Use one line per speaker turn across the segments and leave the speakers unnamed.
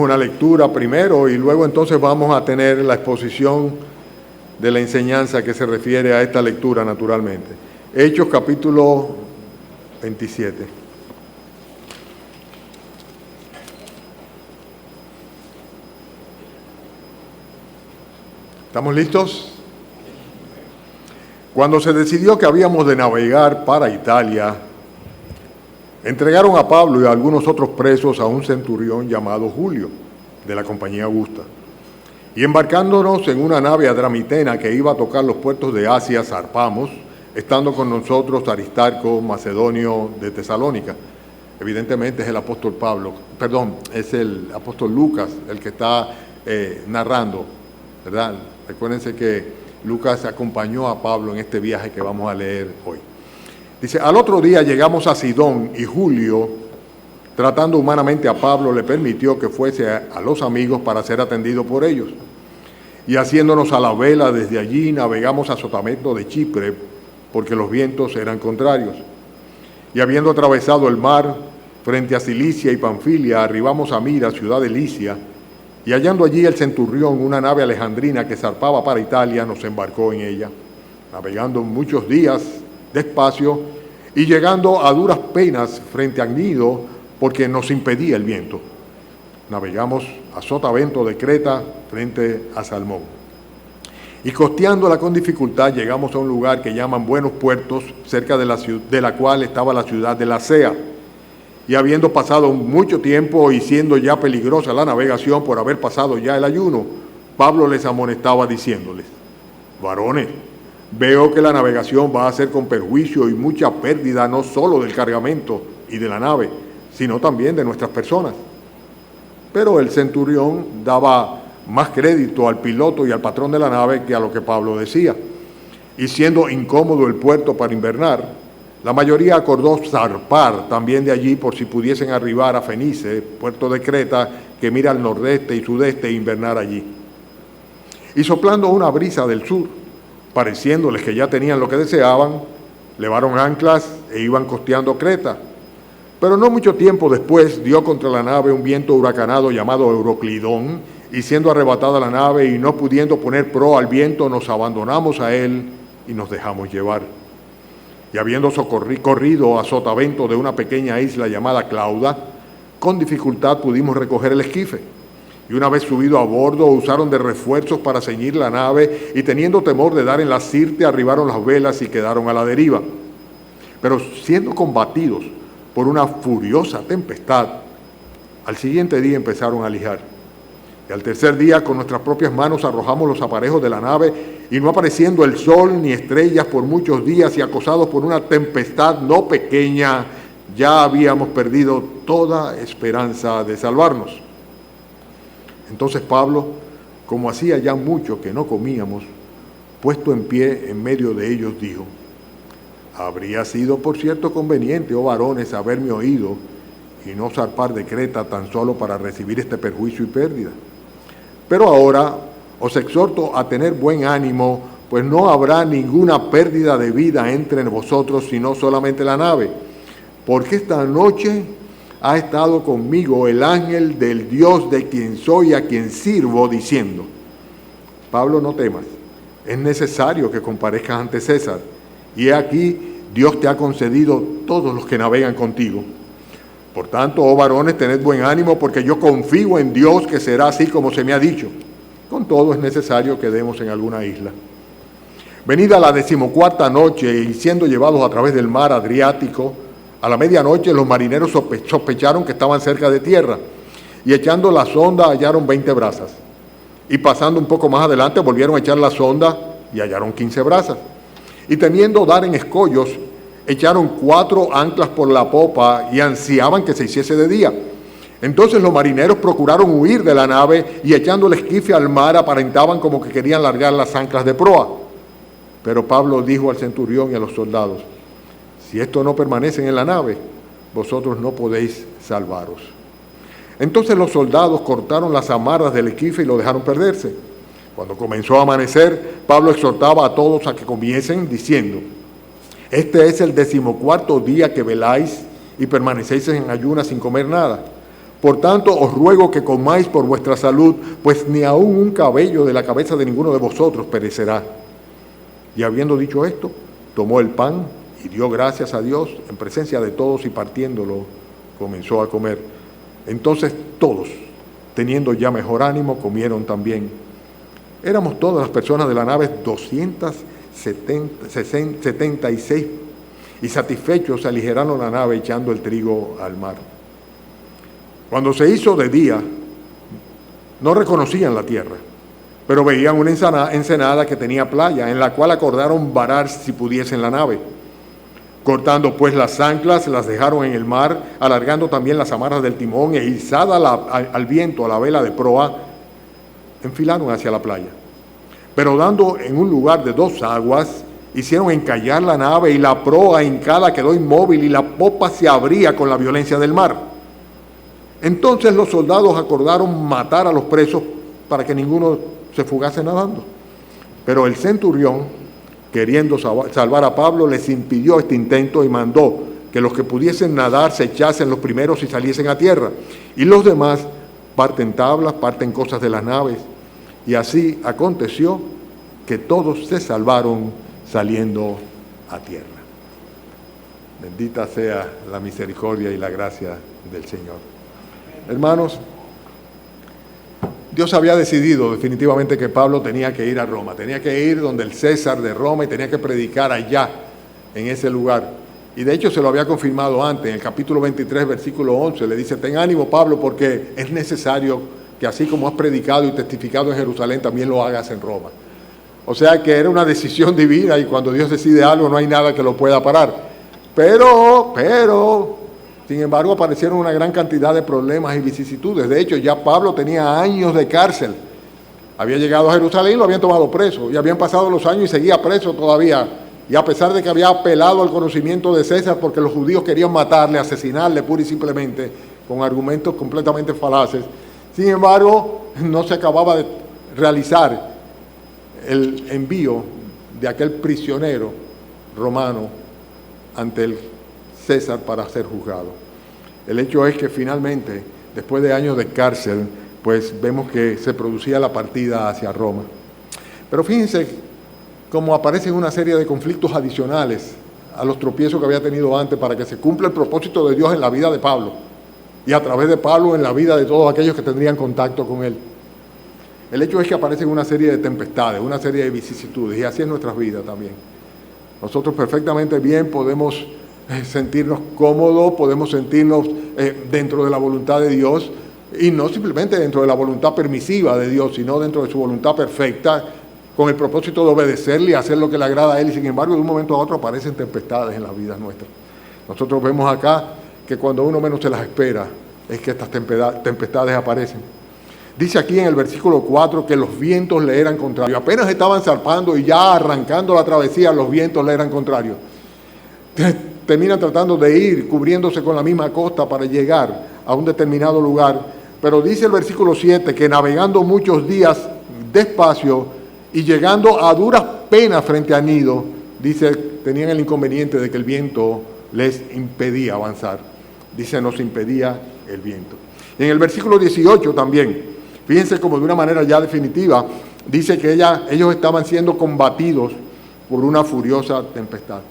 Una lectura primero y luego entonces vamos a tener la exposición de la enseñanza que se refiere a esta lectura naturalmente. Hechos capítulo 27. ¿Estamos listos? Cuando se decidió que habíamos de navegar para Italia, entregaron a Pablo y a algunos otros presos a un centurión llamado Julio, de la compañía Augusta. Y embarcándonos en una nave adramitena que iba a tocar los puertos de Asia, zarpamos, estando con nosotros Aristarco, macedonio de Tesalónica. Evidentemente es el apóstol es el apóstol Lucas el que está narrando, ¿verdad? Recuérdense que Lucas acompañó a Pablo en este viaje que vamos a leer hoy. Dice, al otro día llegamos a Sidón y Julio, tratando humanamente a Pablo, le permitió que fuese a los amigos para ser atendido por ellos. Y haciéndonos a la vela desde allí, navegamos a Sotavento de Chipre, porque los vientos eran contrarios. Y habiendo atravesado el mar, frente a Cilicia y Panfilia, arribamos a Mira, ciudad de Licia, y hallando allí el centurión, una nave alejandrina que zarpaba para Italia, nos embarcó en ella, navegando muchos días despacio y llegando a duras penas frente a Gnido, porque nos impedía el viento. Navegamos a Sotavento de Creta frente a Salmón. Y costeándola con dificultad llegamos a un lugar que llaman Buenos Puertos, cerca de la cual estaba la ciudad de Lasea. Y habiendo pasado mucho tiempo y siendo ya peligrosa la navegación por haber pasado ya el ayuno, Pablo les amonestaba diciéndoles, varones, veo que la navegación va a ser con perjuicio y mucha pérdida no solo del cargamento y de la nave, sino también de nuestras personas. Pero el centurión daba más crédito al piloto y al patrón de la nave que a lo que Pablo decía. Y siendo incómodo el puerto para invernar, la mayoría acordó zarpar también de allí por si pudiesen arribar a Fenice, puerto de Creta, que mira al nordeste y sudeste e invernar allí. Y soplando una brisa del sur, pareciéndoles que ya tenían lo que deseaban, levaron anclas e iban costeando Creta. Pero no mucho tiempo después dio contra la nave un viento huracanado llamado Euroclidón, y siendo arrebatada la nave y no pudiendo poner proa al viento, nos abandonamos a él y nos dejamos llevar. Y habiendo corrido a Sotavento de una pequeña isla llamada Clauda, con dificultad pudimos recoger el esquife. Y una vez subido a bordo, usaron de refuerzos para ceñir la nave, y teniendo temor de dar en la sirte, arribaron las velas y quedaron a la deriva. Pero siendo combatidos por una furiosa tempestad, al siguiente día empezaron a lijar. Y al tercer día, con nuestras propias manos arrojamos los aparejos de la nave, y no apareciendo el sol ni estrellas por muchos días, y acosados por una tempestad no pequeña, ya habíamos perdido toda esperanza de salvarnos. Entonces Pablo, como hacía ya mucho que no comíamos, puesto en pie en medio de ellos, dijo, habría sido por cierto conveniente, oh varones, haberme oído y no zarpar de Creta tan solo para recibir este perjuicio y pérdida. Pero ahora os exhorto a tener buen ánimo, pues no habrá ninguna pérdida de vida entre vosotros, sino solamente la nave. Porque esta noche ha estado conmigo el ángel del Dios de quien soy, a quien sirvo, diciendo, Pablo, no temas, es necesario que comparezcas ante César, y he aquí, Dios te ha concedido todos los que navegan contigo. Por tanto, oh varones, tened buen ánimo, porque yo confío en Dios que será así como se me ha dicho. Con todo es necesario que demos en alguna isla. Venida la 14ª noche y siendo llevados a través del mar Adriático, a la medianoche los marineros sospecharon que estaban cerca de tierra, y echando la sonda hallaron 20 brazas. Y pasando un poco más adelante volvieron a echar la sonda y hallaron 15 brazas. Y temiendo dar en escollos, echaron 4 anclas por la popa y ansiaban que se hiciese de día. Entonces los marineros procuraron huir de la nave y echando el esquife al mar aparentaban como que querían largar las anclas de proa. Pero Pablo dijo al centurión y a los soldados, si estos no permanecen en la nave, vosotros no podéis salvaros. Entonces los soldados cortaron las amarras del esquife y lo dejaron perderse. Cuando comenzó a amanecer, Pablo exhortaba a todos a que comiesen diciendo, este es el 14º día que veláis y permanecéis en ayunas sin comer nada. Por tanto, os ruego que comáis por vuestra salud, pues ni aun un cabello de la cabeza de ninguno de vosotros perecerá. Y habiendo dicho esto, tomó el pan y dio gracias a Dios en presencia de todos y partiéndolo, comenzó a comer. Entonces todos, teniendo ya mejor ánimo, comieron también. Éramos todas las personas de la nave 276 y satisfechos se aligeraron la nave echando el trigo al mar. Cuando se hizo de día, no reconocían la tierra, pero veían una ensenada que tenía playa, en la cual acordaron varar si pudiesen la nave. Cortando pues las anclas, las dejaron en el mar, alargando también las amarras del timón e izada al viento a la vela de proa, enfilaron hacia la playa. Pero dando en un lugar de 2 aguas, hicieron encallar la nave y la proa hincada quedó inmóvil y la popa se abría con la violencia del mar. Entonces los soldados acordaron matar a los presos para que ninguno se fugase nadando. Pero el centurión, queriendo salvar a Pablo, les impidió este intento y mandó que los que pudiesen nadar se echasen los primeros y saliesen a tierra. Y los demás parten tablas, parten cosas de las naves. Y así aconteció que todos se salvaron saliendo a tierra. Bendita sea la misericordia y la gracia del Señor. Hermanos, Dios había decidido definitivamente que Pablo tenía que ir a Roma, tenía que ir donde el César de Roma y tenía que predicar allá, en ese lugar. Y de hecho se lo había confirmado antes, en el capítulo 23, versículo 11, le dice: ten ánimo, Pablo, porque es necesario que así como has predicado y testificado en Jerusalén, también lo hagas en Roma. O sea que era una decisión divina y cuando Dios decide algo no hay nada que lo pueda parar. Pero, sin embargo, aparecieron una gran cantidad de problemas y vicisitudes. De hecho, ya Pablo tenía años de cárcel. Había llegado a Jerusalén y lo habían tomado preso. Y habían pasado los años y seguía preso todavía. Y a pesar de que había apelado al conocimiento de César porque los judíos querían matarle, asesinarle pura y simplemente, con argumentos completamente falaces, sin embargo, no se acababa de realizar el envío de aquel prisionero romano ante el César para ser juzgado. El hecho es que finalmente, después de años de cárcel, pues vemos que se producía la partida hacia Roma. Pero fíjense cómo aparecen una serie de conflictos adicionales a los tropiezos que había tenido antes para que se cumpla el propósito de Dios en la vida de Pablo y a través de Pablo en la vida de todos aquellos que tendrían contacto con él. El hecho es que aparecen una serie de tempestades, una serie de vicisitudes, y así es nuestras vidas también. Nosotros perfectamente bien podemos sentirnos cómodos, podemos sentirnos dentro de la voluntad de Dios, y no simplemente dentro de la voluntad permisiva de Dios, sino dentro de su voluntad perfecta, con el propósito de obedecerle y hacer lo que le agrada a Él, y sin embargo de un momento a otro aparecen tempestades en las vidas nuestras. Nosotros vemos acá que cuando uno menos se las espera, es que estas tempestades aparecen. Dice aquí en el versículo 4 que los vientos le eran contrarios. Apenas estaban zarpando y ya arrancando la travesía, los vientos le eran contrarios. Terminan tratando de ir cubriéndose con la misma costa para llegar a un determinado lugar. Pero dice el versículo 7 que navegando muchos días despacio y llegando a duras penas frente a Gnido, dice, tenían el inconveniente de que el viento les impedía avanzar. Dice, nos impedía el viento. Y en el versículo 18 también, fíjense como de una manera ya definitiva, dice que ellos estaban siendo combatidos por una furiosa tempestad.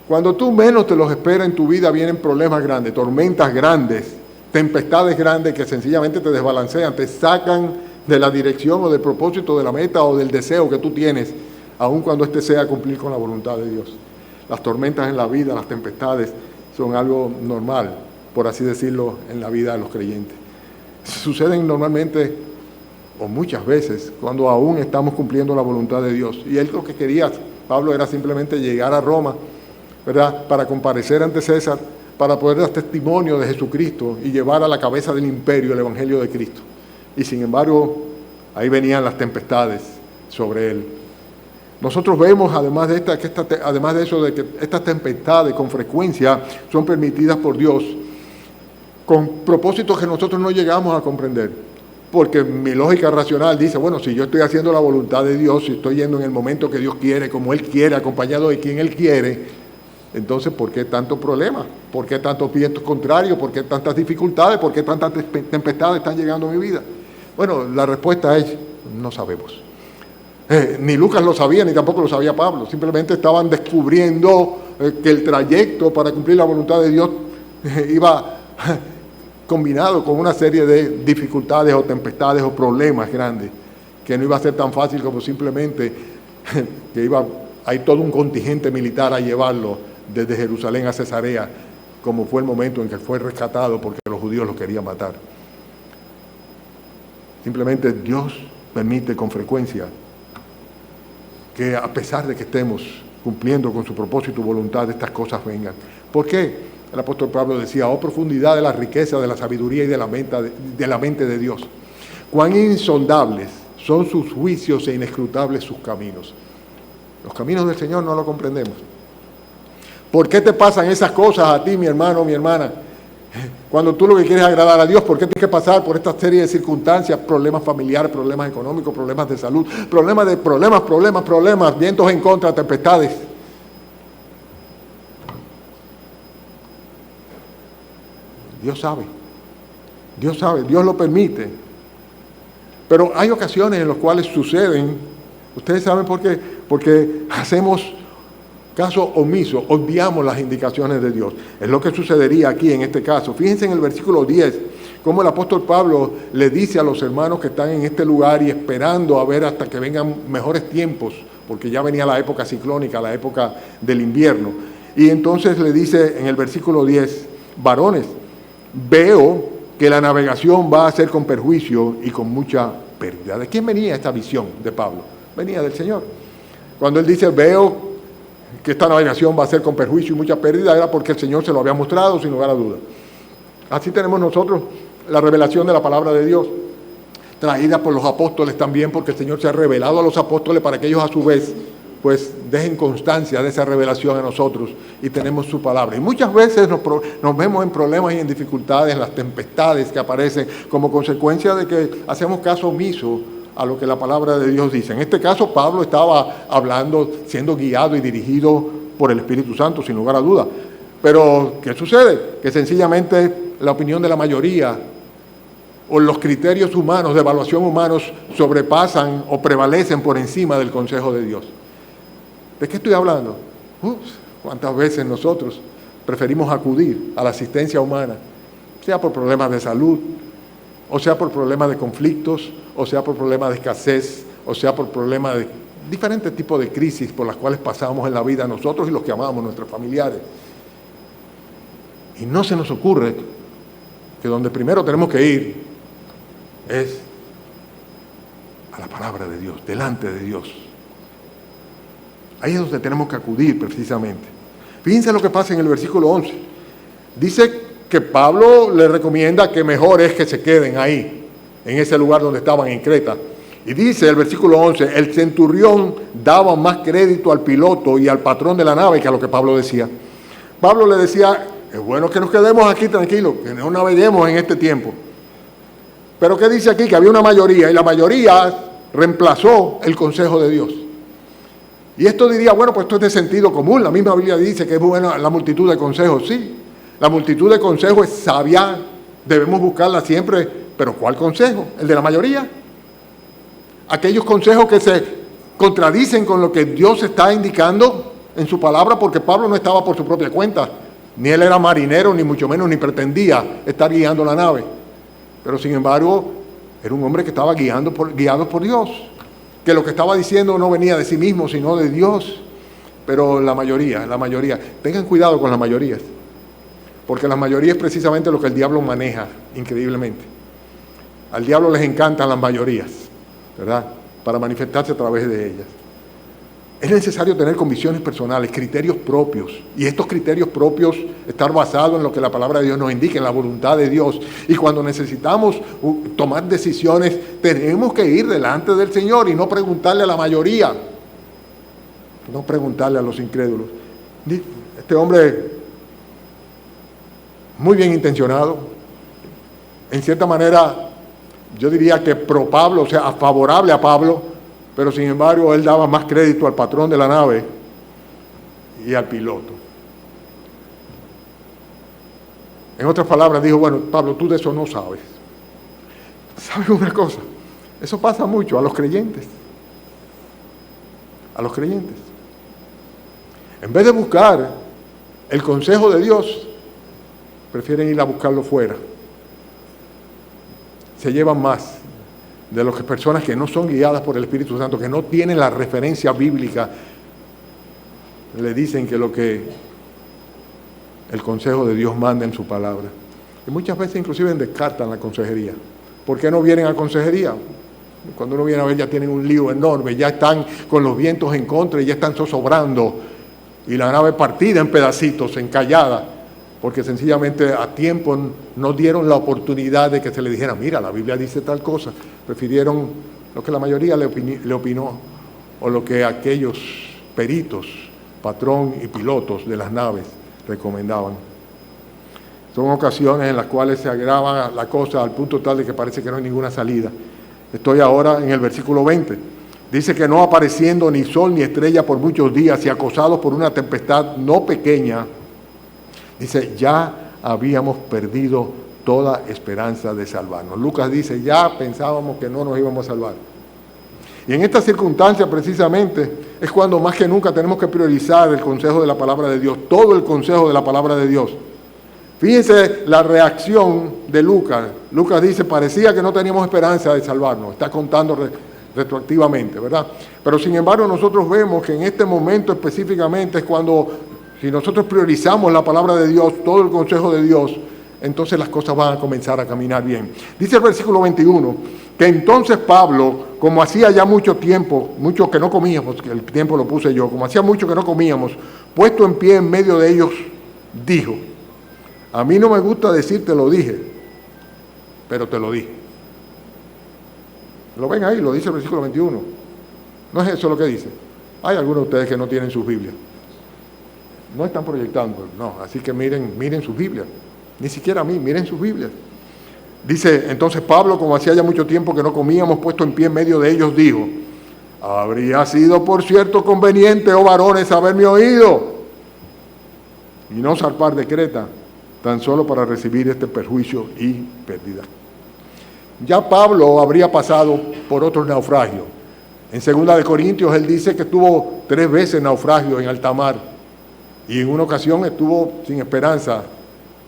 Cuando tú menos te los esperas en tu vida vienen problemas grandes, tormentas grandes, tempestades grandes que sencillamente te desbalancean, te sacan de la dirección o del propósito de la meta o del deseo que tú tienes, aun cuando este sea cumplir con la voluntad de Dios. Las tormentas en la vida, las tempestades, son algo normal, por así decirlo, en la vida de los creyentes. Suceden normalmente, o muchas veces, cuando aún estamos cumpliendo la voluntad de Dios. Y él lo que quería, Pablo, era simplemente llegar a Roma, ¿verdad?, para comparecer ante César, para poder dar testimonio de Jesucristo y llevar a la cabeza del imperio el Evangelio de Cristo. Y sin embargo, ahí venían las tempestades sobre él. Nosotros vemos, además de eso, de que estas tempestades con frecuencia son permitidas por Dios con propósitos que nosotros no llegamos a comprender. Porque mi lógica racional dice, bueno, si yo estoy haciendo la voluntad de Dios, si estoy yendo en el momento que Dios quiere, como Él quiere, acompañado de quien Él quiere, Entonces, ¿por qué tanto problema? ¿Por qué tantos vientos contrarios? ¿Por qué tantas dificultades? ¿Por qué tantas tempestades están llegando a mi vida? Bueno, la respuesta es, no sabemos. Ni Lucas lo sabía, ni tampoco lo sabía Pablo. Simplemente estaban descubriendo que el trayecto para cumplir la voluntad de Dios iba combinado con una serie de dificultades o tempestades o problemas grandes, que no iba a ser tan fácil como simplemente que iba a ir todo un contingente militar a llevarlo desde Jerusalén a Cesarea, como fue el momento en que fue rescatado porque los judíos lo querían matar. Simplemente Dios permite con frecuencia que, a pesar de que estemos cumpliendo con su propósito y voluntad, estas cosas vengan. ¿Por qué? El apóstol Pablo decía, oh profundidad de la riqueza, de la sabiduría y de la mente de Dios. Cuán insondables son sus juicios e inescrutables sus caminos. Los caminos del Señor no los comprendemos. ¿Por qué te pasan esas cosas a ti, mi hermano, mi hermana? Cuando tú lo que quieres es agradar a Dios, ¿por qué tienes que pasar por esta serie de circunstancias? Problemas familiares, problemas económicos, problemas de salud, problemas, vientos en contra, tempestades. Dios sabe, Dios lo permite. Pero hay ocasiones en las cuales suceden, ustedes saben por qué, porque hacemos caso omiso, obviamos las indicaciones de Dios. Es lo que sucedería aquí en este caso. Fíjense en el versículo 10, cómo el apóstol Pablo le dice a los hermanos que están en este lugar y esperando a ver hasta que vengan mejores tiempos, porque ya venía la época ciclónica, la época del invierno. Y entonces le dice en el versículo 10, varones, veo que la navegación va a ser con perjuicio y con mucha pérdida. ¿De quién venía esta visión de Pablo? Venía del Señor. Cuando él dice, veo que esta navegación va a ser con perjuicio y mucha pérdida, era porque el Señor se lo había mostrado sin lugar a duda. Así tenemos nosotros la revelación de la palabra de Dios, traída por los apóstoles también, porque el Señor se ha revelado a los apóstoles para que ellos a su vez pues dejen constancia de esa revelación a nosotros y tenemos su palabra. Y muchas veces nos vemos en problemas y en dificultades, en las tempestades que aparecen como consecuencia de que hacemos caso omiso a lo que la palabra de Dios dice. En este caso, Pablo estaba hablando, siendo guiado y dirigido por el Espíritu Santo, sin lugar a duda. Pero, ¿qué sucede? Que sencillamente la opinión de la mayoría o los criterios humanos, de evaluación humanos, sobrepasan o prevalecen por encima del consejo de Dios. ¿De qué estoy hablando? ¿Cuántas veces nosotros preferimos acudir a la asistencia humana, sea por problemas de salud, o sea por problemas de conflictos, o sea por problemas de escasez, o sea por problemas de diferentes tipos de crisis por las cuales pasamos en la vida nosotros y los que amamos, nuestros familiares? Y no se nos ocurre que donde primero tenemos que ir es a la palabra de Dios, delante de Dios. Ahí es donde tenemos que acudir precisamente. Fíjense lo que pasa en el versículo 11. Dice que Pablo le recomienda que mejor es que se queden ahí, en ese lugar donde estaban en Creta. Y dice el versículo 11, el centurión daba más crédito al piloto y al patrón de la nave que a lo que Pablo decía. Pablo le decía, es bueno que nos quedemos aquí tranquilos, que no naveguemos en este tiempo. Pero ¿qué dice aquí? Que había una mayoría, y la mayoría reemplazó el consejo de Dios. Y esto diría, bueno, pues esto es de sentido común. La misma Biblia dice que es buena la multitud de consejos. Sí, la multitud de consejos es sabia, debemos buscarla siempre. Pero ¿cuál consejo? ¿El de la mayoría? Aquellos consejos que se contradicen con lo que Dios está indicando en su palabra, porque Pablo no estaba por su propia cuenta. Ni él era marinero, ni mucho menos, ni pretendía estar guiando la nave. Pero sin embargo, era un hombre que estaba guiado por Dios. Que lo que estaba diciendo no venía de sí mismo, sino de Dios. Pero la mayoría, tengan cuidado con las mayorías, porque la mayoría es precisamente lo que el diablo maneja, increíblemente. Al diablo les encantan las mayorías, ¿verdad? Para manifestarse a través de ellas. Es necesario tener convicciones personales, criterios propios, y estos criterios propios estar basados en lo que la palabra de Dios nos indica, en la voluntad de Dios. Y cuando necesitamos tomar decisiones, tenemos que ir delante del Señor y no preguntarle a la mayoría, no preguntarle a los incrédulos. Este hombre, muy bien intencionado, en cierta manera, yo diría que pro Pablo, o sea, favorable a Pablo, pero sin embargo él daba más crédito al patrón de la nave y al piloto. En otras palabras, dijo, bueno, Pablo, tú de eso no sabes. ¿Sabes una cosa? Eso pasa mucho a los creyentes. A los creyentes. En vez de buscar el consejo de Dios, prefieren ir a buscarlo fuera. Se llevan más de las personas que no son guiadas por el Espíritu Santo, que no tienen la referencia bíblica, le dicen que lo que el consejo de Dios manda en su palabra. Y muchas veces inclusive descartan la consejería. ¿Por qué no vienen a consejería? Cuando uno viene a ver ya tienen un lío enorme, ya están con los vientos en contra y ya están zozobrando y la nave partida en pedacitos, encallada, porque sencillamente a tiempo no dieron la oportunidad de que se le dijera, mira, la Biblia dice tal cosa. Prefirieron lo que la mayoría le opinó o lo que aquellos peritos, patrón y pilotos de las naves recomendaban. Son ocasiones en las cuales se agrava la cosa al punto tal de que parece que no hay ninguna salida. Estoy ahora en el versículo 20. Dice que no apareciendo ni sol ni estrella por muchos días y acosados por una tempestad no pequeña, dice, ya habíamos perdido toda esperanza de salvarnos. Lucas dice, ya pensábamos que no nos íbamos a salvar. Y en esta circunstancia precisamente es cuando más que nunca tenemos que priorizar el consejo de la palabra de Dios, todo el consejo de la palabra de Dios. Fíjense la reacción de Lucas. Lucas dice, parecía que no teníamos esperanza de salvarnos. Está contando retroactivamente, ¿verdad? Pero sin embargo nosotros vemos que en este momento específicamente es cuando, si nosotros priorizamos la palabra de Dios, todo el consejo de Dios, entonces las cosas van a comenzar a caminar bien. Dice el versículo 21, que entonces Pablo, como hacía ya mucho tiempo, mucho que no comíamos, que el tiempo lo puse yo, como hacía mucho que no comíamos, puesto en pie en medio de ellos, dijo, a mí no me gusta decir te lo dije, pero te lo dije. Lo ven ahí, lo dice el versículo 21. No es eso lo que dice. Hay algunos de ustedes que no tienen sus Biblias. No están proyectando, no. Así que miren sus Biblias. Ni siquiera a mí, miren sus Biblias. Dice, entonces Pablo, como hacía ya mucho tiempo que no comíamos, puesto en pie en medio de ellos, dijo, habría sido por cierto conveniente, oh varones, haberme oído y no zarpar de Creta, tan solo para recibir este perjuicio y pérdida. Ya Pablo habría pasado por otros naufragios. En 2 de Corintios él dice que tuvo 3 veces naufragio en alta mar y en una ocasión estuvo sin esperanza.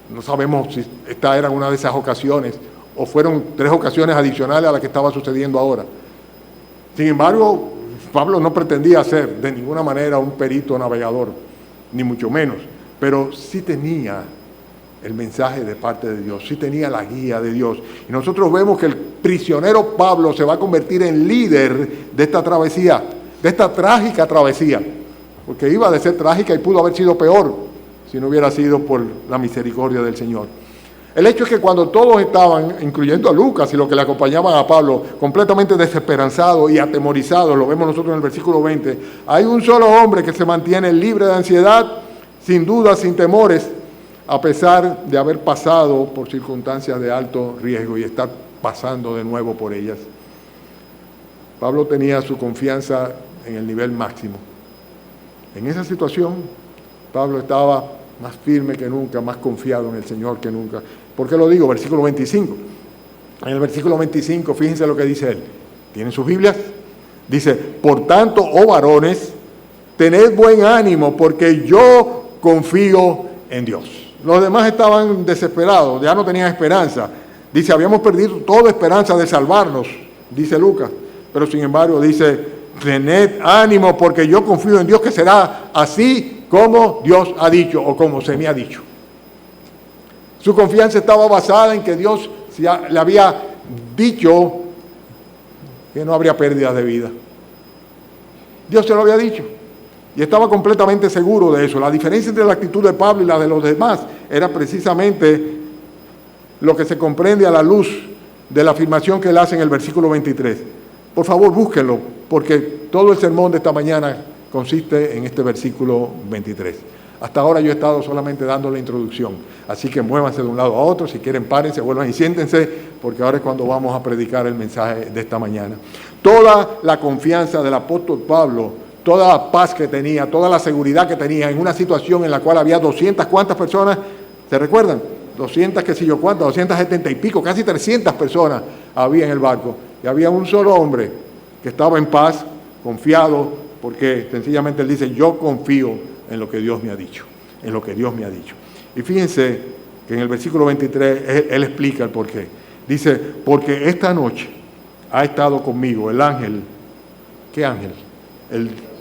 No sabemos si esta era una de esas ocasiones o fueron 3 ocasiones adicionales a las que estaba sucediendo ahora. Sin embargo, Pablo no pretendía ser de ninguna manera un perito navegador, ni mucho menos, pero sí tenía el mensaje de parte de Dios, sí tenía la guía de Dios. Y nosotros vemos que el prisionero Pablo se va a convertir en líder de esta travesía, de esta trágica travesía, porque iba a ser trágica y pudo haber sido peor si no hubiera sido por la misericordia del Señor. El hecho es que cuando todos estaban, incluyendo a Lucas y los que le acompañaban a Pablo, completamente desesperanzados y atemorizados, lo vemos nosotros en el versículo 20, hay un solo hombre que se mantiene libre de ansiedad, sin dudas, sin temores, a pesar de haber pasado por circunstancias de alto riesgo y estar pasando de nuevo por ellas. Pablo tenía su confianza en el nivel máximo. En esa situación, Pablo estaba más firme que nunca, más confiado en el Señor que nunca. ¿Por qué lo digo? Versículo 25. En el versículo 25, fíjense lo que dice él. ¿Tienen sus Biblias? Dice, por tanto, oh varones, tened buen ánimo, porque yo confío en Dios. Los demás estaban desesperados, ya no tenían esperanza. Dice, habíamos perdido toda esperanza de salvarnos, dice Lucas. Pero sin embargo dice, tened ánimo porque yo confío en Dios que será así como Dios ha dicho o como se me ha dicho. Su confianza estaba basada en que Dios le había dicho que no habría pérdida de vida. Dios se lo había dicho. Y estaba completamente seguro de eso. La diferencia entre la actitud de Pablo y la de los demás era precisamente lo que se comprende a la luz de la afirmación que él hace en el versículo 23. Por favor, búsquenlo, porque todo el sermón de esta mañana consiste en este versículo 23. Hasta ahora yo he estado solamente dando la introducción, así que muévanse de un lado a otro, si quieren párense, vuelvan y siéntense, porque ahora es cuando vamos a predicar el mensaje de esta mañana. Toda la confianza del apóstol Pablo, toda la paz que tenía, toda la seguridad que tenía en una situación en la cual había 200, ¿cuántas personas? ¿Se recuerdan? 200, qué sé yo cuántas, 270 y pico, casi 300 personas había en el barco. Y había un solo hombre que estaba en paz, confiado, porque sencillamente él dice, yo confío en lo que Dios me ha dicho, en lo que Dios me ha dicho. Y fíjense que en el versículo 23 él explica el porqué. Dice, porque esta noche ha estado conmigo el ángel. ¿Qué ángel?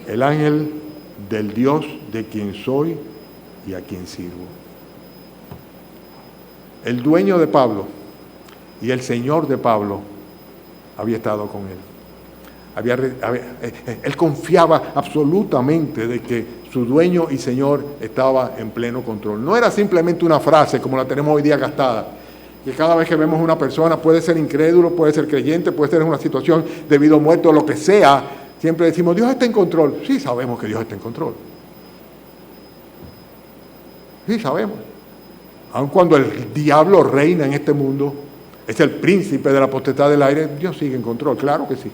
El ángel del Dios de quien soy y a quien sirvo. El dueño de Pablo y el Señor de Pablo había estado con él. Él confiaba absolutamente de que su dueño y Señor estaba en pleno control. No era simplemente una frase como la tenemos hoy día gastada, que cada vez que vemos a una persona, puede ser incrédulo, puede ser creyente, puede ser en una situación de vida o muerte o lo que sea, siempre decimos, Dios está en control. Sí, sabemos que Dios está en control. Sí, sabemos. Aun cuando el diablo reina en este mundo, es el príncipe de la potestad del aire, Dios sigue en control, claro que sí.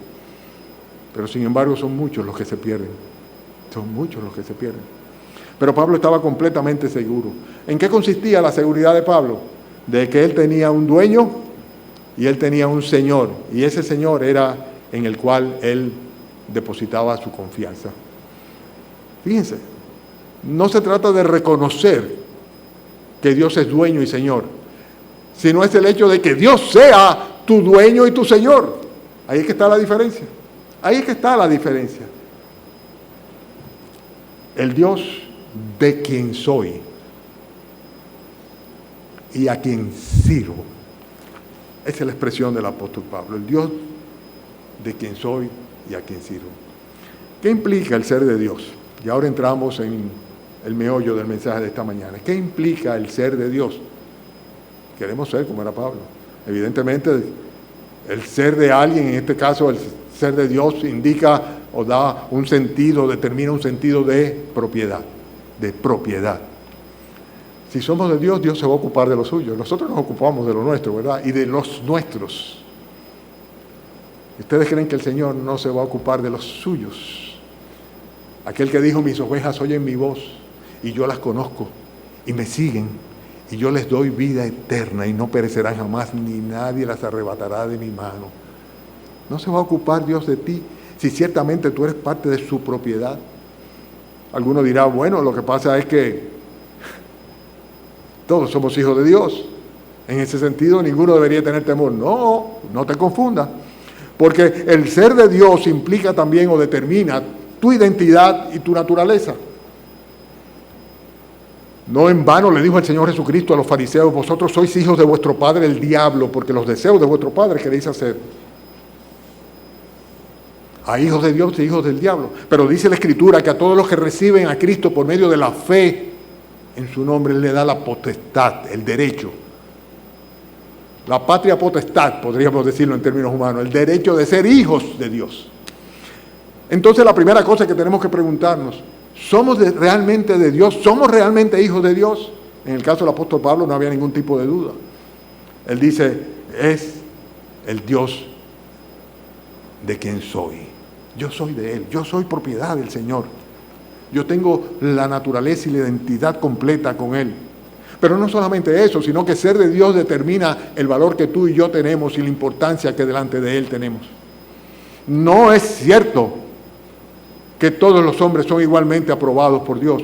Pero sin embargo son muchos los que se pierden. Son muchos los que se pierden. Pero Pablo estaba completamente seguro. ¿En qué consistía la seguridad de Pablo? De que él tenía un dueño y él tenía un señor. Y ese señor era en el cual él depositaba su confianza. Fíjense, no se trata de reconocer que Dios es dueño y señor, sino es el hecho de que Dios sea tu dueño y tu señor. Ahí es que está la diferencia. Ahí es que está la diferencia. El Dios de quien soy y a quien sirvo. Esa es la expresión del apóstol Pablo. El Dios de quien soy y a quien sirvo. ¿Qué implica el ser de Dios? Y ahora entramos en el meollo del mensaje de esta mañana. ¿Qué implica el ser de Dios? Queremos ser como era Pablo. Evidentemente, el ser de alguien, en este caso el ser de Dios, indica o da un sentido, determina un sentido de propiedad. Si somos de Dios, Dios se va a ocupar de lo suyo. Nosotros nos ocupamos de lo nuestro, ¿verdad? Y de los nuestros. ¿Ustedes creen que el Señor no se va a ocupar de los suyos? Aquel que dijo, mis ovejas oyen mi voz y yo las conozco y me siguen y yo les doy vida eterna y no perecerán jamás ni nadie las arrebatará de mi mano. ¿No se va a ocupar Dios de ti si ciertamente tú eres parte de su propiedad? Alguno dirá, bueno, lo que pasa es que todos somos hijos de Dios. En ese sentido, ninguno debería tener temor. No, no te confundas. Porque el ser de Dios implica también o determina tu identidad y tu naturaleza. No en vano le dijo el Señor Jesucristo a los fariseos, vosotros sois hijos de vuestro padre el diablo, porque los deseos de vuestro padre queréis hacer. A hijos de Dios y hijos del diablo. Pero dice la Escritura que a todos los que reciben a Cristo por medio de la fe en su nombre, Él le da la potestad, el derecho. La patria potestad, podríamos decirlo en términos humanos, el derecho de ser hijos de Dios. Entonces la primera cosa que tenemos que preguntarnos, ¿somos realmente de Dios? ¿Somos realmente hijos de Dios? En el caso del apóstol Pablo no había ningún tipo de duda. Él dice, es el Dios de quien soy. Yo soy de Él, yo soy propiedad del Señor. Yo tengo la naturaleza y la identidad completa con Él. Pero no solamente eso, sino que ser de Dios determina el valor que tú y yo tenemos y la importancia que delante de Él tenemos. No es cierto que todos los hombres son igualmente aprobados por Dios.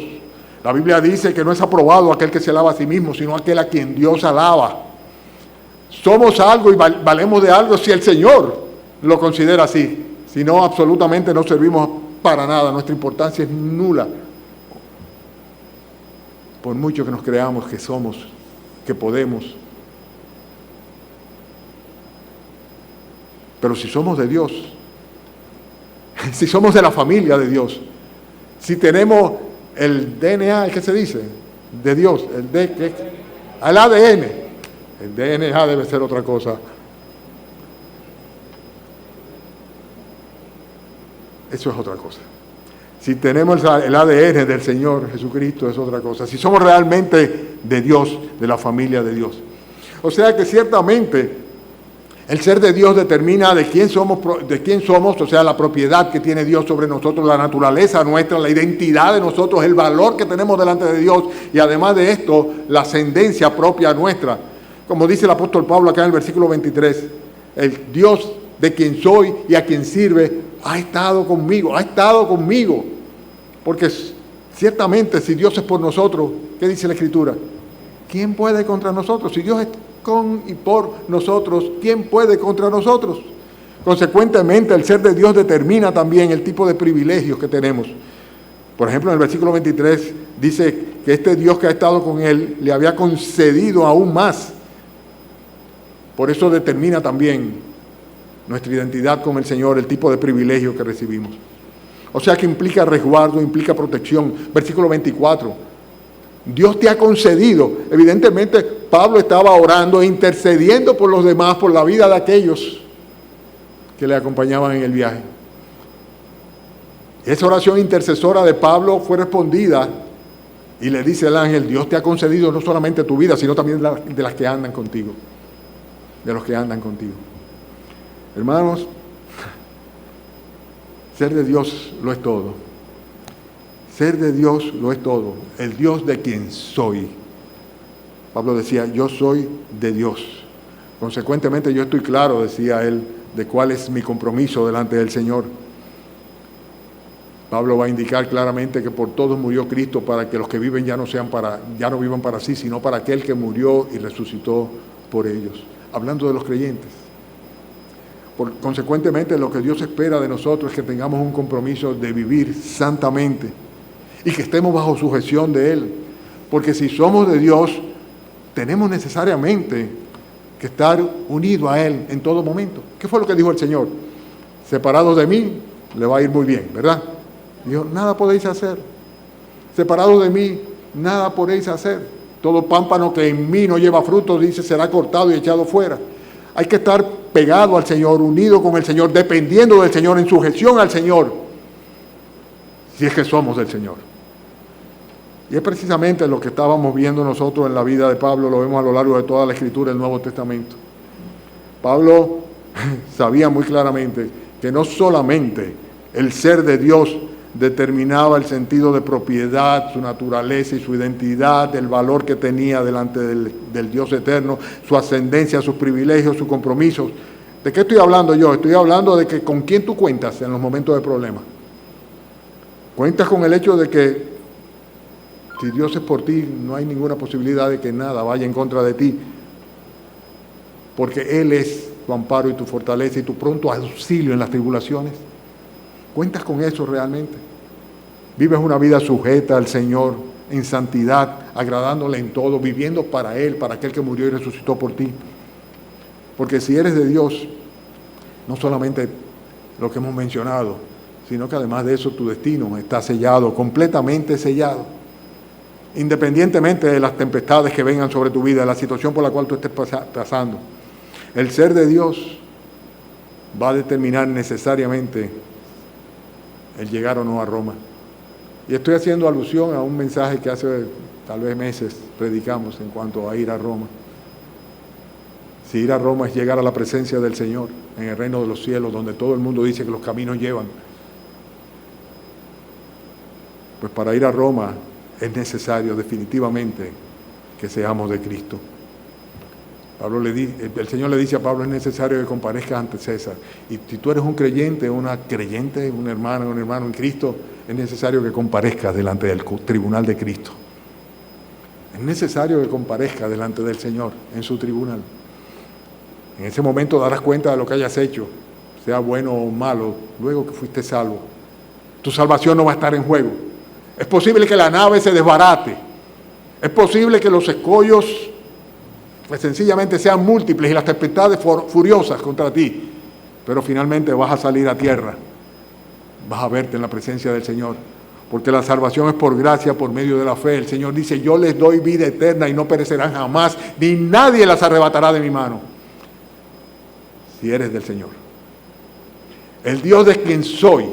La Biblia dice que no es aprobado aquel que se alaba a sí mismo, sino aquel a quien Dios alaba. Somos algo y valemos de algo si el Señor lo considera así. Si no, absolutamente no servimos para nada. Nuestra importancia es nula. Por mucho que nos creamos que somos, que podemos. Pero si somos de Dios, si somos de la familia de Dios, si tenemos el DNA, ¿qué se dice? De Dios, el ADN. El DNA debe ser otra cosa. Eso es otra cosa. Si tenemos el ADN del Señor Jesucristo, es otra cosa. Si somos realmente de Dios, de la familia de Dios. O sea que ciertamente El ser de Dios determina de quién somos, o sea, la propiedad que tiene Dios sobre nosotros, la naturaleza nuestra, la identidad de nosotros, el valor que tenemos delante de Dios y además de esto, la ascendencia propia nuestra. Como dice el apóstol Pablo acá en el versículo 23, el Dios de quien soy y a quien sirve ha estado conmigo. Porque ciertamente si Dios es por nosotros, ¿qué dice la Escritura? ¿Quién puede contra nosotros? Si Dios es con y por nosotros, ¿quién puede contra nosotros? Consecuentemente, el ser de Dios determina también el tipo de privilegios que tenemos. Por ejemplo, en el versículo 23 dice que este Dios que ha estado con él le había concedido aún más. Por eso determina también nuestra identidad con el Señor, el tipo de privilegio que recibimos. O sea que implica resguardo, implica protección. Versículo 24. Dios te ha concedido. Evidentemente, Pablo estaba orando e intercediendo por los demás, por la vida de aquellos que le acompañaban en el viaje. Esa oración intercesora de Pablo fue respondida y le dice el ángel, Dios te ha concedido no solamente tu vida, sino también de las que andan contigo. De los que andan contigo. Hermanos, ser de Dios lo es todo. Ser de Dios lo es todo. El Dios de quien soy. Pablo decía, yo soy de Dios. Consecuentemente yo estoy claro, decía él, de cuál es mi compromiso delante del Señor. Pablo va a indicar claramente que por todos murió Cristo para que los que viven ya no vivan para sí, sino para aquel que murió y resucitó por ellos. Hablando de los creyentes. Consecuentemente lo que Dios espera de nosotros es que tengamos un compromiso de vivir santamente y que estemos bajo sujeción de Él. Porque si somos de Dios, tenemos necesariamente que estar unidos a Él en todo momento. ¿Qué fue lo que dijo el Señor? Separados de mí, le va a ir muy bien, ¿verdad? Dijo, nada podéis hacer. Separados de mí, nada podéis hacer. Todo pámpano que en mí no lleva fruto, dice, será cortado y echado fuera. Hay que estar pegado al Señor, unido con el Señor, dependiendo del Señor, en sujeción al Señor, si es que somos del Señor. Y es precisamente lo que estábamos viendo nosotros en la vida de Pablo, lo vemos a lo largo de toda la Escritura del Nuevo Testamento. Pablo sabía muy claramente que no solamente el ser de Dios determinaba el sentido de propiedad, su naturaleza y su identidad, el valor que tenía delante del Dios eterno, su ascendencia, sus privilegios, sus compromisos. ¿De qué estoy hablando yo? Estoy hablando de que con quién tú cuentas en los momentos de problema. Cuentas con el hecho de que si Dios es por ti, no hay ninguna posibilidad de que nada vaya en contra de ti, porque Él es tu amparo y tu fortaleza y tu pronto auxilio en las tribulaciones. ¿Cuentas con eso realmente? ¿Vives una vida sujeta al Señor, en santidad, agradándole en todo, viviendo para Él, para aquel que murió y resucitó por ti? Porque si eres de Dios, no solamente lo que hemos mencionado, sino que además de eso tu destino está sellado, completamente sellado. Independientemente de las tempestades que vengan sobre tu vida, de la situación por la cual tú estés pasando, el ser de Dios va a determinar necesariamente el llegar o no a Roma. Y estoy haciendo alusión a un mensaje que hace tal vez meses predicamos en cuanto a ir a Roma. Si ir a Roma es llegar a la presencia del Señor en el reino de los cielos, donde todo el mundo dice que los caminos llevan, pues para ir a Roma es necesario definitivamente que seamos de Cristo. El Señor le dice a Pablo, es necesario que comparezcas ante César. Y si tú eres un creyente, una creyente, un hermano en Cristo, es necesario que comparezcas delante del tribunal de Cristo. Es necesario que comparezcas delante del Señor en su tribunal. En ese momento darás cuenta de lo que hayas hecho, sea bueno o malo, luego que fuiste salvo. Tu salvación no va a estar en juego. Es posible que la nave se desbarate. Es posible que los escollos pues sencillamente sean múltiples y las tempestades furiosas contra ti. Pero finalmente vas a salir a tierra. Vas a verte en la presencia del Señor. Porque la salvación es por gracia, por medio de la fe. El Señor dice, yo les doy vida eterna y no perecerán jamás, ni nadie las arrebatará de mi mano. Si eres del Señor. El Dios de quien soy.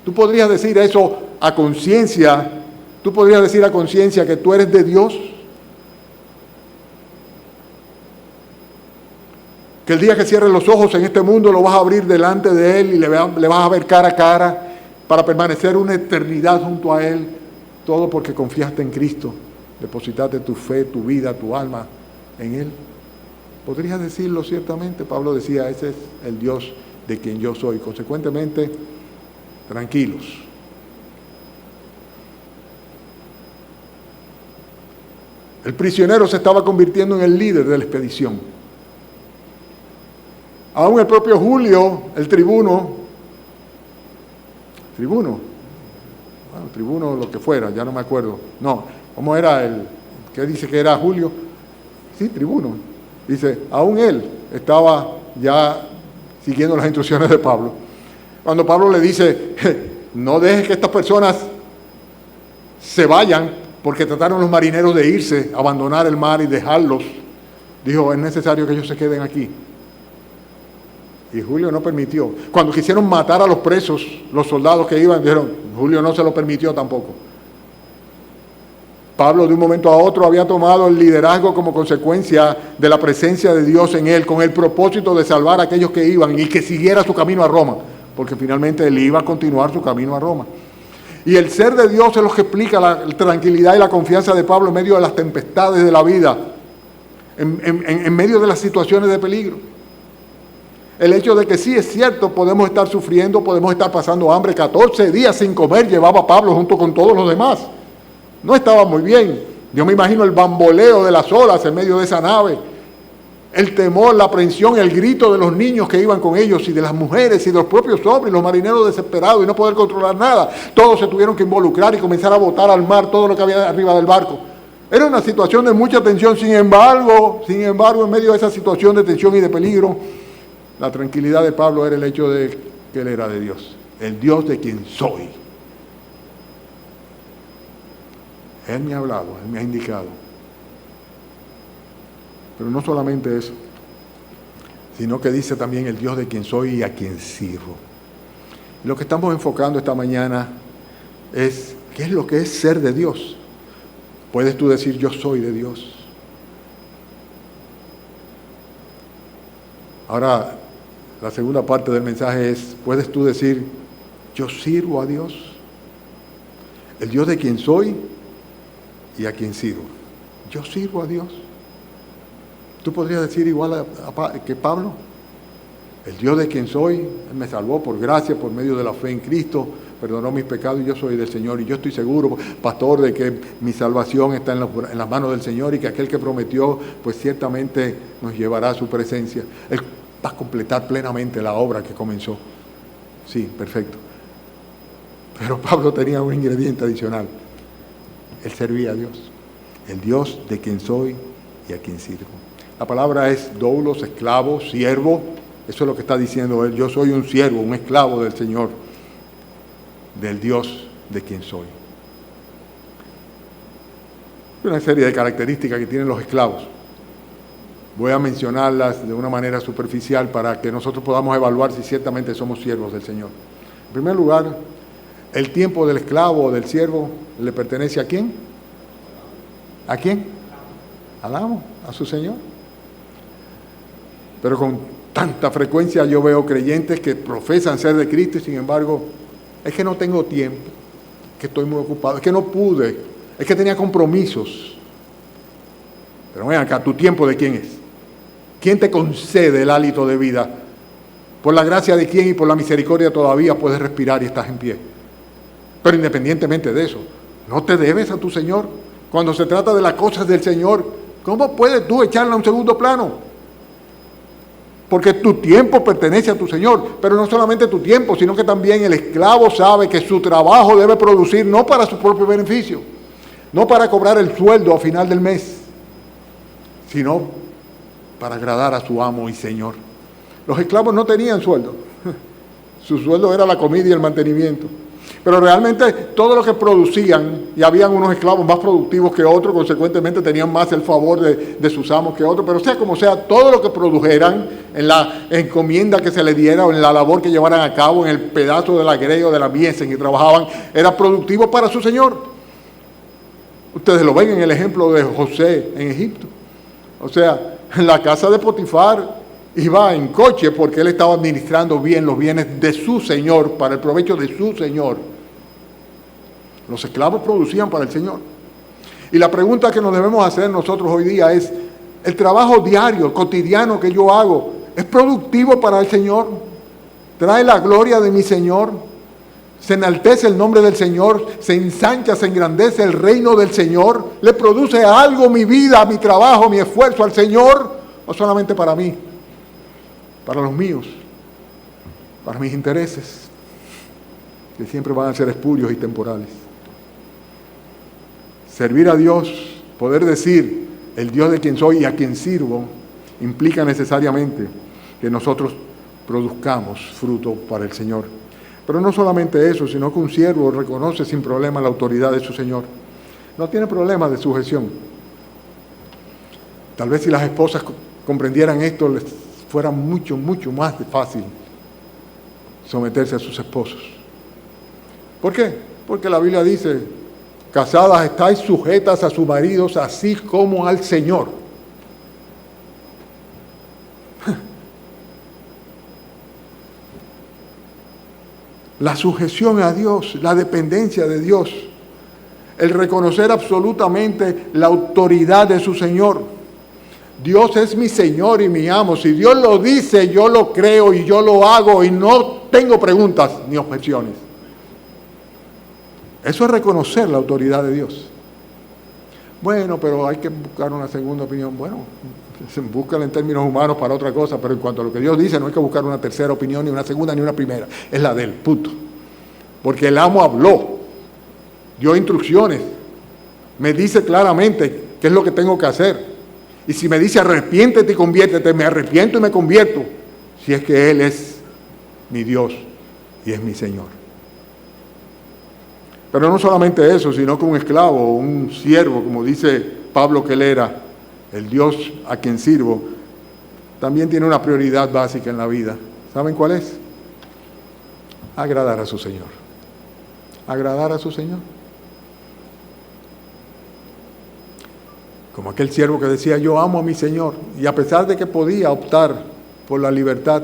Tú podrías decir eso a conciencia. Tú podrías decir a conciencia que tú eres de Dios. que el día que cierres los ojos en este mundo lo vas a abrir delante de Él y le vas a ver cara a cara para permanecer una eternidad junto a Él, todo porque confiaste en Cristo, depositaste tu fe, tu vida, tu alma en Él. Podrías decirlo ciertamente. Pablo decía, ese es el Dios de quien yo soy. Consecuentemente, tranquilos. El prisionero se estaba convirtiendo en el líder de la expedición. Aún el propio Julio, el tribuno, lo que fuera, ya no me acuerdo. No, ¿cómo era qué dice que era Julio? Sí, tribuno. Dice, aún él estaba ya siguiendo las instrucciones de Pablo. Cuando Pablo le dice, no dejes que estas personas se vayan, porque trataron los marineros de irse, abandonar el mar y dejarlos, dijo, es necesario que ellos se queden aquí. Y Julio no permitió. Cuando quisieron matar a los presos, los soldados que iban, dijeron, Julio no se lo permitió tampoco. Pablo de un momento a otro había tomado el liderazgo como consecuencia de la presencia de Dios en él, con el propósito de salvar a aquellos que iban y que siguiera su camino a Roma, porque finalmente él iba a continuar su camino a Roma. Y el ser de Dios es lo que explica la tranquilidad y la confianza de Pablo en medio de las tempestades de la vida, en medio de las situaciones de peligro. El hecho de que sí es cierto, podemos estar sufriendo, podemos estar pasando hambre. 14 días sin comer llevaba Pablo junto con todos los demás. No estaba muy bien. Yo me imagino el bamboleo de las olas en medio de esa nave, el temor, la aprensión, el grito de los niños que iban con ellos y de las mujeres y de los propios hombres, los marineros desesperados y no poder controlar nada. Todos se tuvieron que involucrar y comenzar a botar al mar todo lo que había arriba del barco. Era una situación de mucha tensión. Sin embargo, en medio de esa situación de tensión y de peligro, la tranquilidad de Pablo era el hecho de que él era de Dios, el Dios de quien soy. Él me ha hablado, Él me ha indicado. Pero no solamente eso, sino que dice también el Dios de quien soy y a quien sirvo. Lo que estamos enfocando esta mañana es, ¿qué es lo que es ser de Dios? ¿Puedes tú decir yo soy de Dios? Ahora, la segunda parte del mensaje es, ¿puedes tú decir yo sirvo a Dios? El Dios de quien soy y a quien sirvo. Yo sirvo a Dios. ¿Tú podrías decir igual que Pablo? El Dios de quien soy, Él me salvó por gracia, por medio de la fe en Cristo, perdonó mis pecados y yo soy del Señor. Y yo estoy seguro, pastor, de que mi salvación está en las manos del Señor y que aquel que prometió, pues ciertamente nos llevará a su presencia. Él va a completar plenamente la obra que comenzó. Sí, perfecto. Pero Pablo tenía un ingrediente adicional. Él servía a Dios. El Dios de quien soy y a quien sirvo. La palabra es doulos, esclavo, siervo. Eso es lo que está diciendo él. Yo soy un siervo, un esclavo del Señor, del Dios de quien soy. Hay una serie de características que tienen los esclavos. Voy a mencionarlas de una manera superficial para que nosotros podamos evaluar si ciertamente somos siervos del Señor. En primer lugar, el tiempo del esclavo o del siervo le pertenece ¿a quién? ¿A quién? Al amo, a su Señor. Pero con tanta frecuencia yo veo creyentes que profesan ser de Cristo y sin embargo, es que no tengo tiempo, es que estoy muy ocupado, es que no pude, es que tenía compromisos. Pero ven acá, ¿tu tiempo de quién es? ¿Quién te concede el hálito de vida? Por la gracia de quién y por la misericordia todavía puedes respirar y estás en pie. Pero independientemente de eso, ¿no te debes a tu Señor? Cuando se trata de las cosas del Señor, ¿cómo puedes tú echarla a un segundo plano? Porque tu tiempo pertenece a tu Señor, pero no solamente tu tiempo, sino que también el esclavo sabe que su trabajo debe producir no para su propio beneficio, no para cobrar el sueldo a final del mes, sino para agradar a su amo y Señor. Los esclavos no tenían sueldo, su sueldo era la comida y el mantenimiento. Pero realmente todo lo que producían, y habían unos esclavos más productivos que otros, consecuentemente tenían más el favor de sus amos que otros, pero sea como sea, todo lo que produjeran en la encomienda que se les diera o en la labor que llevaran a cabo, en el pedazo de la grey o de la mies en que trabajaban, era productivo para su Señor. Ustedes lo ven en el ejemplo de José en Egipto. O sea, en la casa de Potifar iba en coche porque él estaba administrando bien los bienes de su Señor, para el provecho de su Señor. Los esclavos producían para el Señor. Y la pregunta que nos debemos hacer nosotros hoy día es, ¿el trabajo diario, cotidiano que yo hago, es productivo para el Señor? ¿Trae la gloria de mi Señor? ¿Se enaltece el nombre del Señor? ¿Se ensancha, se engrandece el reino del Señor? ¿Le produce algo mi vida, mi trabajo, mi esfuerzo al Señor? ¿O solamente para mí? Para los míos, para mis intereses, que siempre van a ser espurios y temporales. Servir a Dios, poder decir el Dios de quien soy y a quien sirvo, implica necesariamente que nosotros produzcamos fruto para el Señor. Pero no solamente eso, sino que un siervo reconoce sin problema la autoridad de su Señor. No tiene problema de sujeción. Tal vez si las esposas comprendieran esto, les fuera mucho más fácil someterse a sus esposos. ¿Por qué? Porque la Biblia dice, casadas estáis sujetas a sus maridos, así como al Señor. La sujeción a Dios, la dependencia de Dios, el reconocer absolutamente la autoridad de su Señor. Dios es mi Señor y mi amo. Si Dios lo dice, yo lo creo y yo lo hago y no tengo preguntas ni objeciones. Eso es reconocer la autoridad de Dios. Bueno, pero hay que buscar una segunda opinión. Bueno, búscala en términos humanos para otra cosa, pero en cuanto a lo que Dios dice, no hay que buscar una tercera opinión, ni una segunda, ni una primera. Es la de él, punto. Porque el amo habló, dio instrucciones, me dice claramente qué es lo que tengo que hacer. Y si me dice arrepiéntete y conviértete, me arrepiento y me convierto, si es que Él es mi Dios y es mi Señor. Pero no solamente eso, sino que un esclavo, un siervo, como dice Pablo que él era, el Dios a quien sirvo, también tiene una prioridad básica en la vida. ¿Saben cuál es? Agradar a su Señor. Agradar a su Señor. Como aquel siervo que decía, yo amo a mi Señor, y a pesar de que podía optar por la libertad,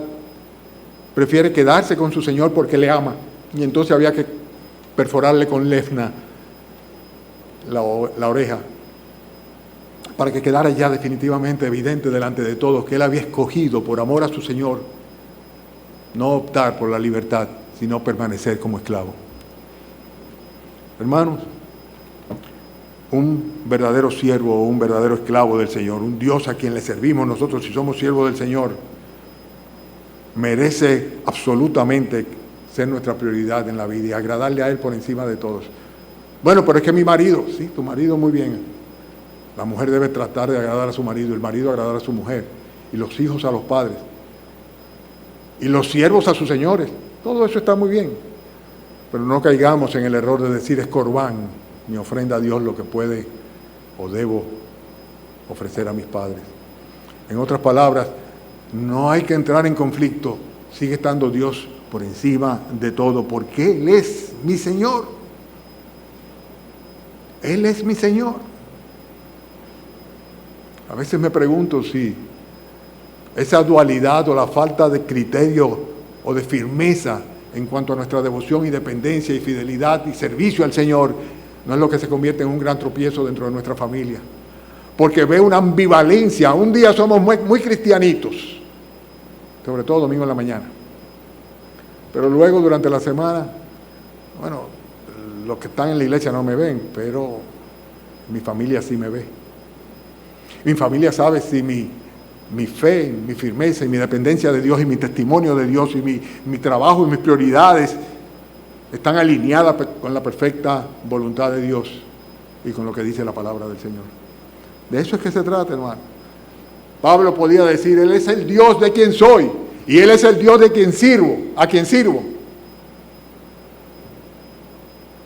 prefiere quedarse con su Señor porque le ama. Y entonces había que perforarle con lefna la oreja, para que quedara ya definitivamente evidente delante de todos que él había escogido por amor a su Señor no optar por la libertad, sino permanecer como esclavo. Hermanos, un verdadero siervo o un verdadero esclavo del Señor, un Dios a quien le servimos nosotros si somos siervos del Señor, merece absolutamente ser nuestra prioridad en la vida y agradarle a Él por encima de todos. Bueno, pero es que mi marido, sí, tu marido muy bien. La mujer debe tratar de agradar a su marido, el marido agradar a su mujer, y los hijos a los padres, y los siervos a sus señores. Todo eso está muy bien, pero no caigamos en el error de decir es corbán, mi ofrenda a Dios lo que puede o debo ofrecer a mis padres. En otras palabras, no hay que entrar en conflicto, sigue estando Dios por encima de todo, porque Él es mi Señor. Él es mi Señor. A veces me pregunto si esa dualidad o la falta de criterio o de firmeza en cuanto a nuestra devoción y dependencia y fidelidad y servicio al Señor no es lo que se convierte en un gran tropiezo dentro de nuestra familia. Porque veo una ambivalencia. Un día somos muy cristianitos, sobre todo domingo en la mañana. Pero luego durante la semana, bueno, los que están en la iglesia no me ven, pero mi familia sí me ve. Mi familia sabe si mi fe, mi firmeza y mi dependencia de Dios y mi testimonio de Dios y mi trabajo y mis prioridades están alineadas con la perfecta voluntad de Dios y con lo que dice la palabra del Señor. De eso es que se trata, hermano. Pablo podía decir, Él es el Dios de quien soy y Él es el Dios de quien sirvo, a quien sirvo.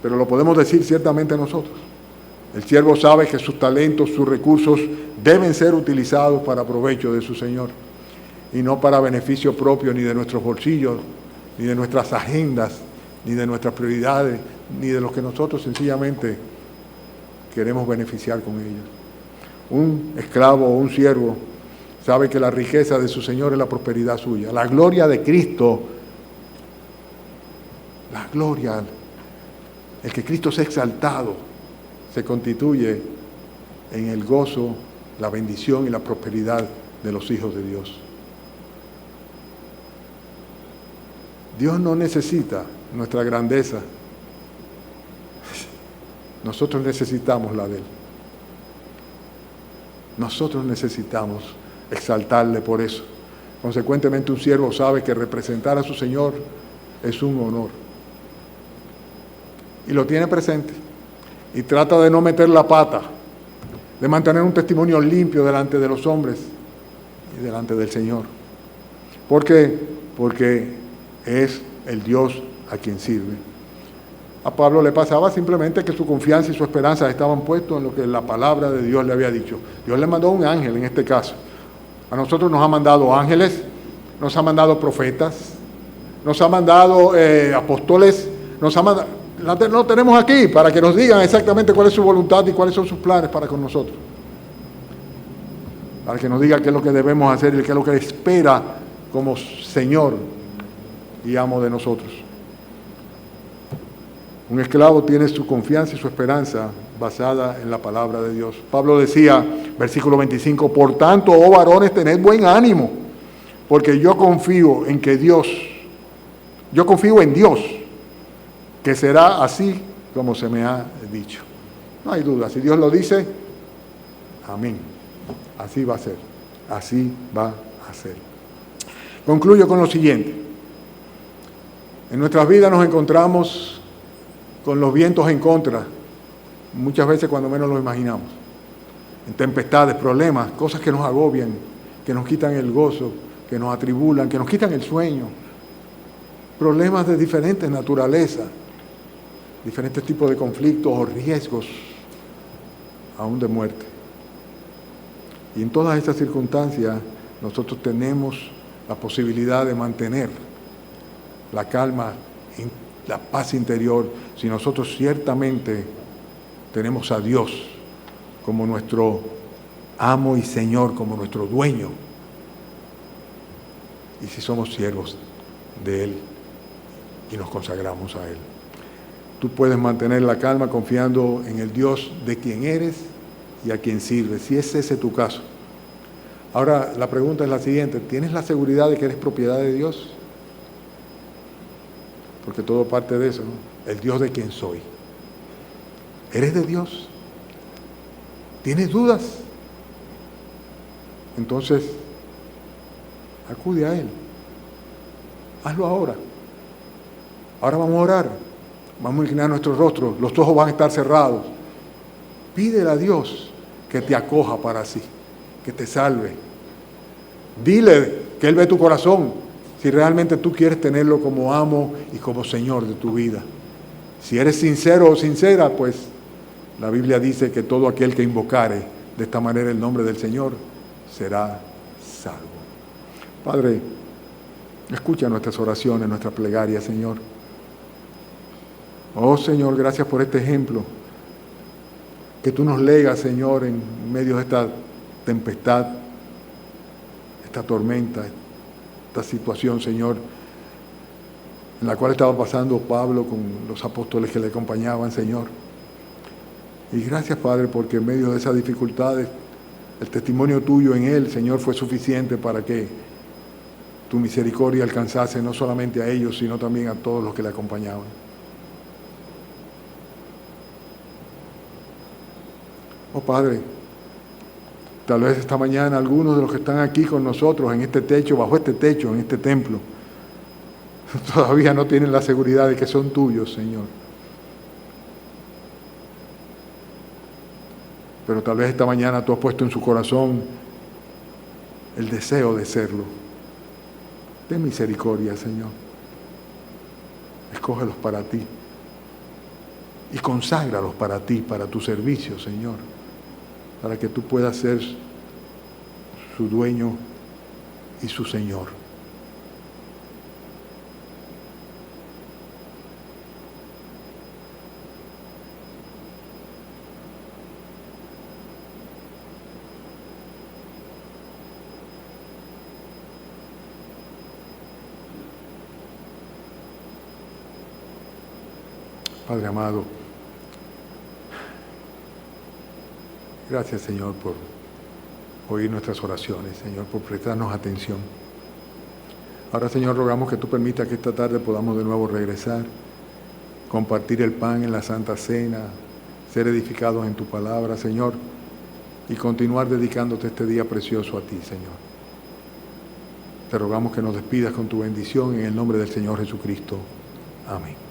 Pero lo podemos decir ciertamente nosotros. El siervo sabe que sus talentos, sus recursos deben ser utilizados para provecho de su Señor y no para beneficio propio ni de nuestros bolsillos, ni de nuestras agendas, ni de nuestras prioridades, ni de los que nosotros sencillamente queremos beneficiar con ellos. Un esclavo o un siervo sabe que la riqueza de su Señor es la prosperidad suya. La gloria de Cristo, la gloria, el que Cristo sea exaltado, se constituye en el gozo, la bendición y la prosperidad de los hijos de Dios. Dios no necesita nuestra grandeza. Nosotros necesitamos la de Él. Nosotros necesitamos exaltarle por eso. Consecuentemente, un siervo sabe que representar a su Señor es un honor. Y lo tiene presente. Y trata de no meter la pata, de mantener un testimonio limpio delante de los hombres y delante del Señor. ¿Por qué? Porque es el Dios a quien sirve. A Pablo le pasaba simplemente que su confianza y su esperanza estaban puestos en lo que la palabra de Dios le había dicho. Dios le mandó un ángel en este caso. A nosotros nos ha mandado ángeles, nos ha mandado profetas, nos ha mandado apóstoles, nos ha mandado... Lo tenemos aquí para que nos digan exactamente cuál es su voluntad y cuáles son sus planes para con nosotros. Para que nos diga qué es lo que debemos hacer y qué es lo que espera como Señor y amo de nosotros. Un esclavo tiene su confianza y su esperanza basada en la palabra de Dios. Pablo decía, versículo 25, por tanto, oh varones, tened buen ánimo, porque yo confío en Dios, que será así como se me ha dicho. No hay duda, si Dios lo dice, amén. Así va a ser, así va a ser. Concluyo con lo siguiente. En nuestras vidas nos encontramos con los vientos en contra, muchas veces cuando menos lo imaginamos. En tempestades, problemas, cosas que nos agobian, que nos quitan el gozo, que nos atribulan, que nos quitan el sueño. Problemas de diferentes naturalezas, diferentes tipos de conflictos o riesgos, aún de muerte. Y en todas estas circunstancias nosotros tenemos la posibilidad de mantener la calma, la paz interior, si nosotros ciertamente tenemos a Dios como nuestro amo y Señor, como nuestro dueño, y si somos siervos de Él y nos consagramos a Él. Tú puedes mantener la calma confiando en el Dios de quien eres y a quien sirves, si es ese tu caso. Ahora, la pregunta es la siguiente, ¿tienes la seguridad de que eres propiedad de Dios? Porque todo parte de eso, ¿no? El Dios de quien soy. ¿Eres de Dios? ¿Tienes dudas? Entonces, acude a Él. Hazlo ahora. Ahora vamos a orar. Vamos a inclinar nuestros rostros. Los ojos van a estar cerrados. Pídele a Dios que te acoja para sí, que te salve. Dile que Él ve tu corazón, si realmente tú quieres tenerlo como amo y como Señor de tu vida. Si eres sincero o sincera, pues la Biblia dice que todo aquel que invocare de esta manera el nombre del Señor será salvo. Padre, escucha nuestras oraciones, nuestras plegarias, Señor. Oh Señor, gracias por este ejemplo que tú nos legas, Señor, en medio de esta tempestad, esta tormenta, esta situación, Señor, en la cual estaba pasando Pablo con los apóstoles que le acompañaban, Señor. Y gracias, Padre, porque en medio de esas dificultades, el testimonio tuyo en él, Señor, fue suficiente para que tu misericordia alcanzase no solamente a ellos, sino también a todos los que le acompañaban. Oh Padre, tal vez esta mañana algunos de los que están aquí con nosotros en este techo, bajo este techo, en este templo, todavía no tienen la seguridad de que son tuyos, Señor. Pero tal vez esta mañana tú has puesto en su corazón el deseo de serlo. Ten misericordia, Señor. Escógelos para ti. Y conságralos para ti, para tu servicio, Señor. Para que tú puedas ser su dueño y su Señor. Padre amado, gracias, Señor, por oír nuestras oraciones, Señor, por prestarnos atención. Ahora, Señor, rogamos que tú permitas que esta tarde podamos de nuevo regresar, compartir el pan en la Santa Cena, ser edificados en tu palabra, Señor, y continuar dedicándote este día precioso a ti, Señor. Te rogamos que nos despidas con tu bendición en el nombre del Señor Jesucristo. Amén.